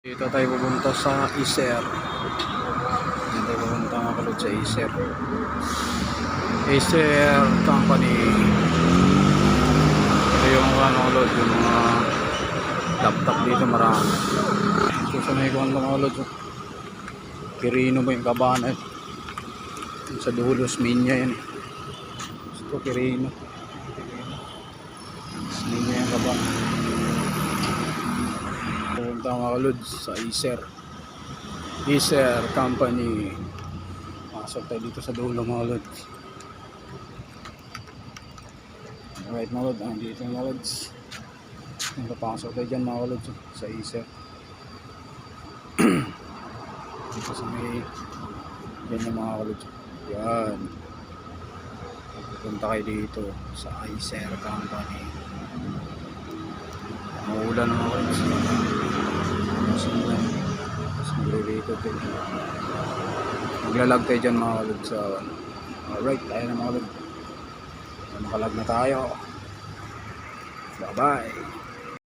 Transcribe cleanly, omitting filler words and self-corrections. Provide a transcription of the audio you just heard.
Dito tayo pupunta sa Acer. Dito tayo pupunta mga kalod sa Acer. Acer Company. Ito yung ano kalod, yung mga laptop dito marami. Ito sa may kuwan mga kalod. Kirino ba yung kabanan? Sa dulos minya yan. Ito Kirino. Minya yung kabanan. Pupunta mga kalod sa Acer. Acer Company. Pasok tayo dito sa dulo mga kalod. Alright mga kalod, dito mga kalod. Papasok tayo dyan mga kalod sa Acer. Dito sa may yan yung mga kalod. Yan. Pupunta kayo dito sa Acer Company. Maulan mga kalod. Maglalag tayo dyan mga kalod sa alright, tayo na mga kalod. Makalag na tayo. Bye bye.